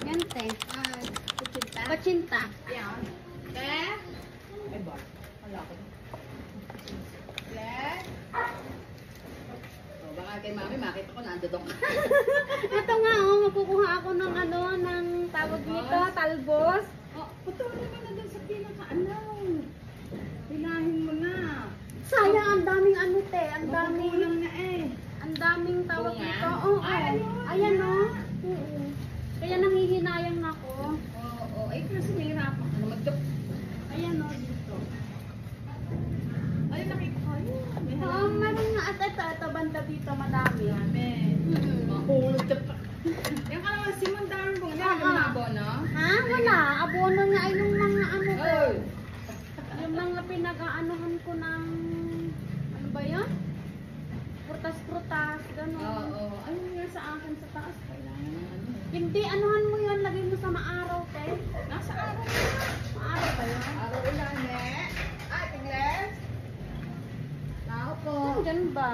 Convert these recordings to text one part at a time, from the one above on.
Yan, te. Kuchinta. Pachinta. Yan. Te. Ay ba? Wala ko. Te. Oh, baka kay mami makita ko nandodong. Ito nga, oh, magkukuha ako ng ano, ng tawag dito, talbos. Oh, patuloy ka na dun sa pinaka-alaw. Pinahin mo na. Sayang, ang daming ano, te. Ang daming, Makukulang na eh. ang daming tawag Bunga? dito. Oo, Ay, ayan, oh. Oo. Kaya nanghihinayang na ako. Oo, ay kasi nahirapan ka na mag-joke. Ayan, oh, dito. Ay, nakita ko. Ayun, may Oo, halaman. meron nga at ito, banda dito, madami. Amen. Mahulog ka pa. Yung kalamansi mo, ang daming bunga. Meron ka na abono? Ha? Wala. Abono nga ay yung mga ano ko. Oy! Yung mga pinag-aanohan ko ng, ano ba yun? Prutas-prutas, gano'n. Oo. Ayun nga sa akin sa taas. Kailangan ng ano. Hindi, anuhan mo yun, lagay mo sa maaraw, te. Nasa araw. Maaraw ba yun? Araw ulan eh. Ay, tingles. Tao po. Diyan ba?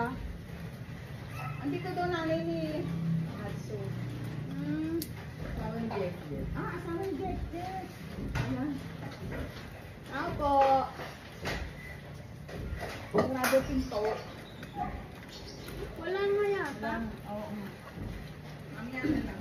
Andito daw nanay ni Hatsu. Hmm. Asawa ni Jeff. Asawa ni Jeff. Ayan. Tao po. Sarado pinto. Wala nga yata. Oo. Mamaya na lang.